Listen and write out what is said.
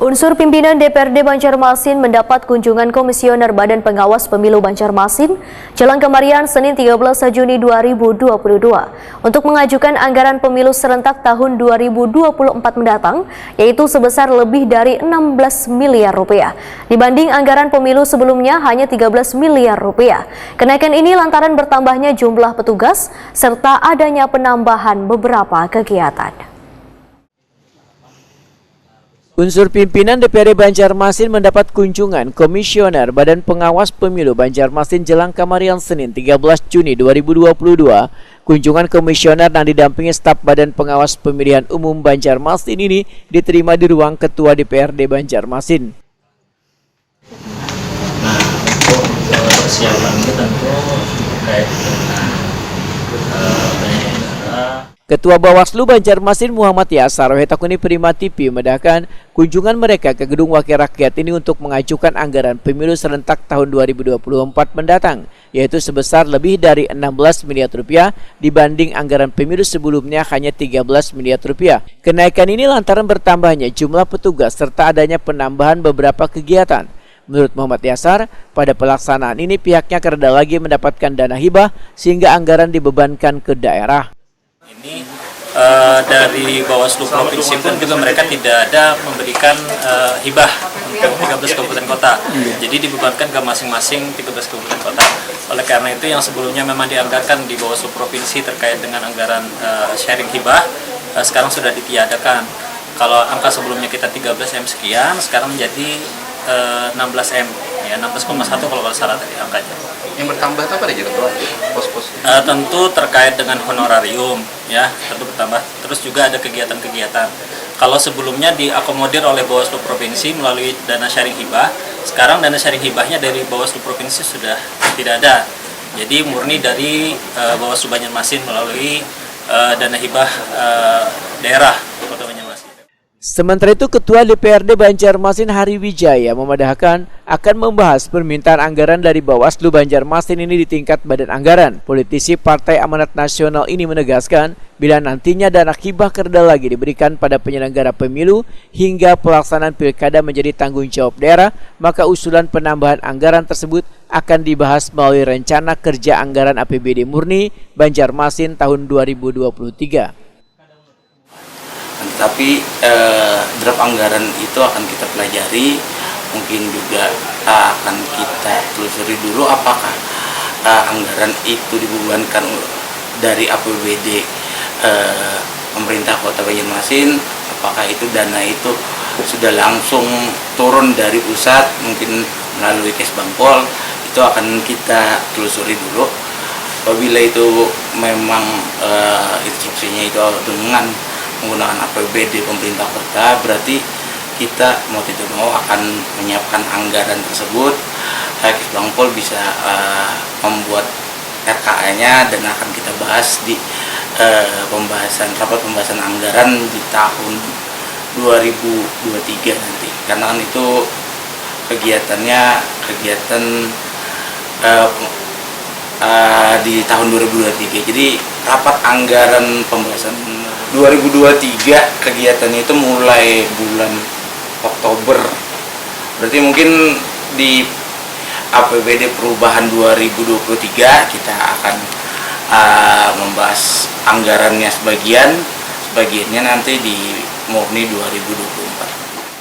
Unsur pimpinan DPRD Banjarmasin mendapat kunjungan Komisioner Badan Pengawas Pemilu Banjarmasin jelang kemarin Senin 13 Juni 2022 untuk mengajukan anggaran pemilu serentak tahun 2024 mendatang, yaitu sebesar lebih dari 16 miliar rupiah. Dibanding anggaran pemilu sebelumnya hanya 13 miliar rupiah. Kenaikan ini lantaran bertambahnya jumlah petugas serta adanya penambahan beberapa kegiatan. Unsur pimpinan DPRD Banjarmasin mendapat kunjungan Komisioner Badan Pengawas Pemilu Banjarmasin jelang kemarin Senin 13 Juni 2022. Kunjungan komisioner yang didampingi staf Badan Pengawas Pemilihan Umum Banjarmasin ini diterima di ruang Ketua DPRD Banjarmasin. Nah, untuk persiapan itu tentu terkait dengan Ketua Bawaslu Banjarmasin Muhammad Yasar Takuni Prima TV medahkan kunjungan mereka ke Gedung Wakil Rakyat ini untuk mengajukan anggaran pemilu serentak tahun 2024 mendatang, yaitu sebesar lebih dari 16 miliar rupiah dibanding anggaran pemilu sebelumnya hanya 13 miliar rupiah. Kenaikan ini lantaran bertambahnya jumlah petugas serta adanya penambahan beberapa kegiatan. Menurut Muhammad Yasar, pada pelaksanaan ini pihaknya kereda lagi mendapatkan dana hibah sehingga anggaran dibebankan ke daerah. Ini dari Bawaslu Provinsi pun juga mereka tidak ada memberikan hibah untuk 13 kabupaten kota. Jadi dibebankan ke masing-masing 13 kabupaten kota. Oleh karena itu yang sebelumnya memang dianggarkan di Bawaslu Provinsi terkait dengan anggaran sharing hibah, sekarang sudah ditiadakan. Kalau angka sebelumnya kita 13M sekian, sekarang menjadi 16M, ya 16,1 kalau salah tadi angkanya. Yang bertambah itu apa aja pos-pos? Tentu terkait dengan honorarium, ya tentu bertambah. Terus juga ada kegiatan-kegiatan. Kalau sebelumnya diakomodir oleh Bawaslu Provinsi melalui dana sharing hibah, sekarang dana sharing hibahnya dari Bawaslu Provinsi sudah tidak ada. Jadi murni dari Bawaslu Banjarmasin melalui dana hibah daerah Kota Banjarmasin. Sementara itu, Ketua DPRD Banjarmasin Hari Wijaya memadahkan akan membahas permintaan anggaran dari Bawaslu Banjarmasin ini di tingkat badan anggaran. Politisi Partai Amanat Nasional ini menegaskan bila nantinya dana hibah kereda lagi diberikan pada penyelenggara pemilu hingga pelaksanaan pilkada menjadi tanggung jawab daerah, maka usulan penambahan anggaran tersebut akan dibahas melalui rencana kerja anggaran APBD murni Banjarmasin tahun 2023. Tapi draft anggaran itu akan kita pelajari, mungkin juga akan kita telusuri dulu apakah anggaran itu dibebankan dari APBD pemerintah Kota Banjarmasin, apakah itu dana itu sudah langsung turun dari pusat, mungkin melalui Kesbangpol, itu akan kita telusuri dulu. Apabila itu memang instruksinya itu dengan menggunakan APBD pemerintah kota, berarti kita mau tidak mau akan menyiapkan anggaran tersebut. Kesbangpol bisa membuat RKA-nya dan akan kita bahas di rapat pembahasan anggaran di tahun 2023 nanti. Karena kan itu kegiatan di tahun 2023. Jadi rapat anggaran pembahasan 2023 kegiatannya itu mulai bulan Oktober. Berarti mungkin di APBD perubahan 2023 kita akan membahas anggarannya sebagiannya nanti di murni 2024.